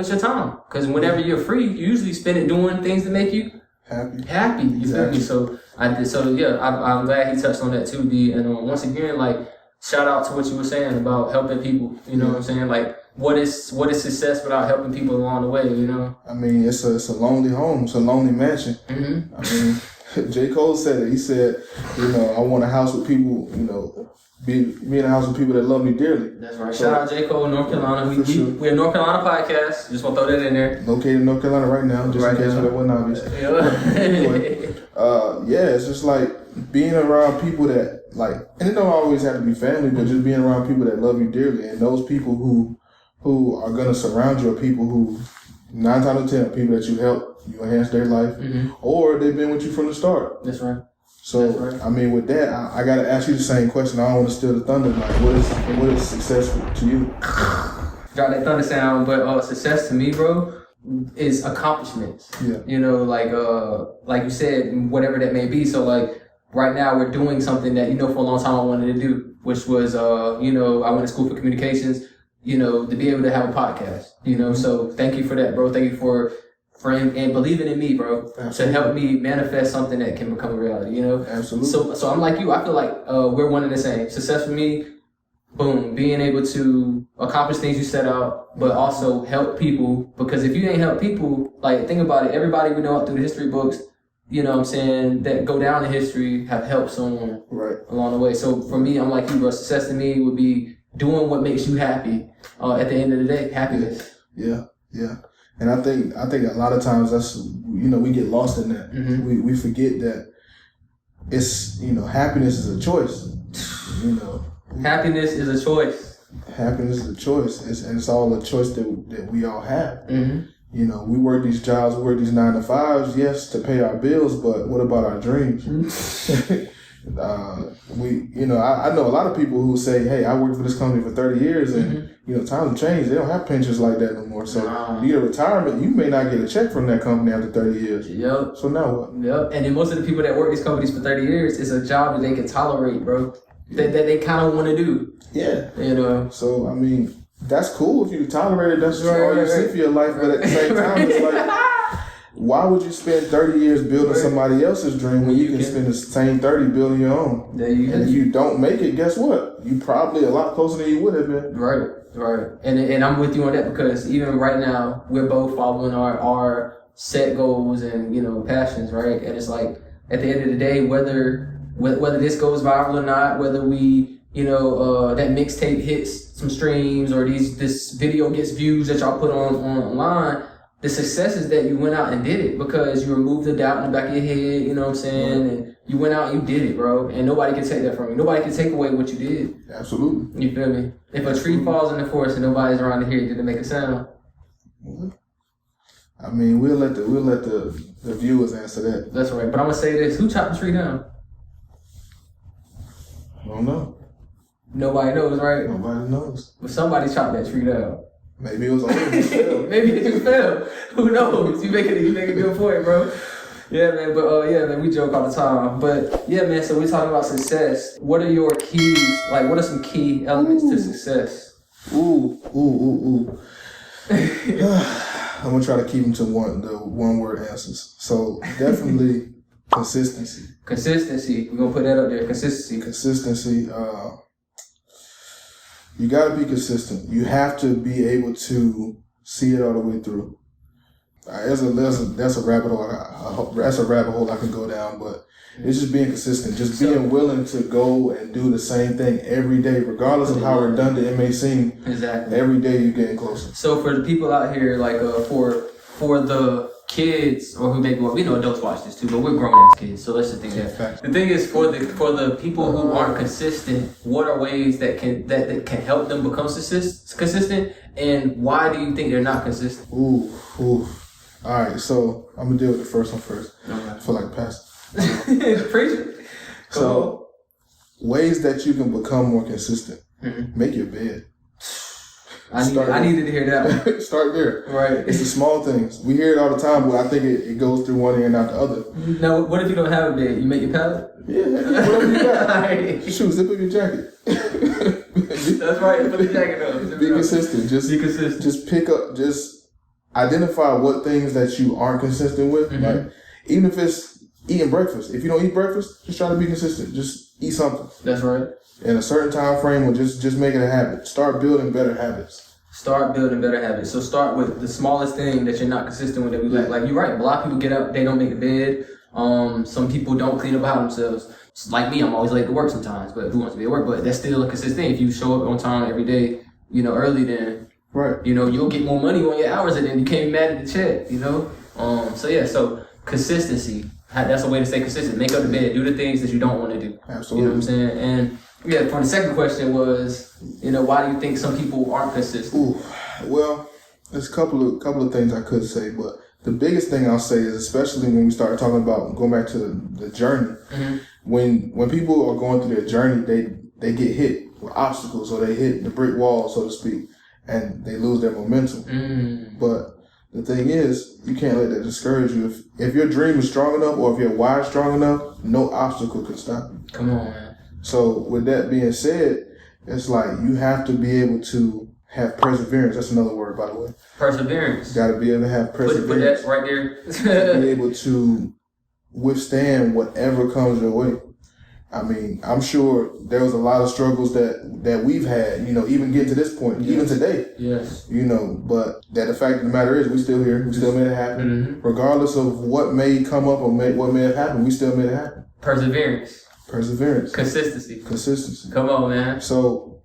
with your time. Because whenever you're free, you usually spend it doing things that make you happy. You feel me? So I'm glad he touched on that too, D. And once again, like, shout out to what you were saying about helping people. You know what I'm saying? Like, what is success without helping people along the way? You know? I mean, it's a lonely home. It's a lonely mansion. Mm-hmm. I mean, J. Cole said it. He said, you know, I want a house with people, you know, be in a house with people that love me dearly. That's right. So, shout out J. Cole, North Carolina. We're a North Carolina podcast. Just want to throw that in there. Located in North Carolina right now, just in case that wasn't obvious. Anyway, it's just like being around people that, like, and it don't always have to be family, but just being around people that love you dearly. And those people who are going to surround you are people who, 9 times out of 10, are people that you help, you enhance their life, or they've been with you from the start. That's right. So, I mean, with that, I got to ask you the same question. I don't want to steal the thunder. Like, what is success to you? Got that thunder sound, but success to me, bro, is accomplishments. Yeah. You know, like you said, whatever that may be. So, like, right now we're doing something that, you know, for a long time I wanted to do, which was, you know, I went to school for communications, you know, to be able to have a podcast, you know. So thank you for that, bro. Thank you for and believing in me, bro. Absolutely. To help me manifest something that can become a reality, you know. Absolutely. So I'm like you. I feel like we're one and the same. Success for me, boom, being able to accomplish things you set out, but also help people. Because if you ain't help people, like, think about it. Everybody we know up through the history books, you know what I'm saying, that go down in history have helped someone along the way. So for me, I'm like you, bro. Success to me would be doing what makes you happy. At the end of the day, happiness. Yeah. And I think a lot of times that's, you know, we get lost in that. Mm-hmm. We forget that it's, you know, happiness is a choice. You know, happiness is a choice. Happiness is a choice, and it's all a choice that we all have. Mm-hmm. You know, we work these jobs, we work these 9 to 5s, yes, to pay our bills, but what about our dreams? Mm-hmm. I know a lot of people who say, hey, I worked for this company for 30 years and, you know, times have changed. They don't have pensions like that no more. So you get a retirement, you may not get a check from that company after 30 years. Yep. So now what? Yep. And then most of the people that work these companies for 30 years, it's a job that they can tolerate, bro. That they kind of want to do. Yeah. You know? So, I mean, that's cool if you tolerate it. That's all you see for your life. But at the same time, it's like, why would you spend 30 years building somebody else's dream when you can spend the same 30 building your own? And if you don't make it, guess what? You probably a lot closer than you would have been. Right. And I'm with you on that, because even right now, we're both following our set goals and, you know, passions, right? And it's like, at the end of the day, whether this goes viral or not, whether we, you know, that mixtape hits some streams or this video gets views that y'all put online, the success is that you went out and did it, because you removed the doubt in the back of your head, you know what I'm saying? Right. And you went out and you did it, bro. And nobody can take that from you. Nobody can take away what you did. Absolutely. You feel me? If a tree falls in the forest and nobody's around to hear it, did it make a sound? I mean, we'll let the viewers answer that. That's right. But I'm gonna say this: who chopped the tree down? I don't know. Nobody knows, right? Nobody knows. But somebody chopped that tree down. Maybe it was over. Maybe it just fell. Who knows? You make a good point, bro. Yeah, man. But we joke all the time. But yeah, man. So we're talking about success. What are your keys? Like, what are some key elements to success? Ooh. I'm gonna try to keep them to the one word answers. So definitely consistency. Consistency. We're gonna put that up there. Consistency. You gotta be consistent. You have to be able to see it all the way through. That's a rabbit hole. That's a rabbit hole I can go down, but it's just being consistent. Just being willing to go and do the same thing every day, regardless of how redundant it may seem. Exactly. Every day you're getting closer. So for the people out here, like for the kids, or who maybe, well, we know adults watch this too, but we're grown ass kids, so let's just think that. The thing is, for the people who aren't consistent, what are ways that can help them become consistent, and why do you think they're not consistent? Ooh. All right, so I'm gonna deal with the first one first. Okay. I feel like a pastor. Preach it. So, ways that you can become more consistent. Mm-hmm. Make your bed. I needed to hear that one. Start there. Right. It's the small things. We hear it all the time, but I think it goes through one ear and out the other. Now, what if you don't have a bed? You make your pallet? Yeah, whatever you got. Shoot, zip up your jacket. That's right. Put the jacket on. Be consistent. Be consistent. Just pick up. Just identify what things that you aren't consistent with. Mm-hmm. Like, even if it's eating breakfast. If you don't eat breakfast, just try to be consistent. Just eat something. That's right. In a certain time frame, or just make it a habit. Start building better habits. Start building better habits. So start with the smallest thing that you're not consistent with. That we like you're right. A lot of people get up, they don't make a bed. Some people don't clean up behind themselves. Like me, I'm always late to work sometimes, but who wants to be at work? But that's still a consistent thing. If you show up on time every day, early, then right. You'll get more money on your hours, and then you can't be mad at the check. So consistency. That's a way to stay consistent. Make up the bed. Do the things that you don't want to do. Absolutely. You know what I'm saying? And yeah, for the second question was, why do you think some people aren't consistent? Ooh, well, there's a couple of things I could say, but the biggest thing I'll say is, especially when we start talking about going back to the journey, mm-hmm. when people are going through their journey, they get hit with obstacles, or they hit the brick wall, so to speak, and they lose their momentum. Mm. But the thing is, you can't let that discourage you. If your dream is strong enough, or if your why is strong enough, no obstacle can stop you. Come on, man. So with that being said, it's like you have to be able to have perseverance. That's another word, by the way. Perseverance. Got to be able to have perseverance. Put that right there. To be able to withstand whatever comes your way. I mean, I'm sure there was a lot of struggles that we've had, even getting to this point, yes. even today. Yes. But the fact of the matter is, we still here. We still made it happen. Mm-hmm. Regardless of what may come up or what may have happened, we still made it happen. Perseverance. Consistency. Come on, man. So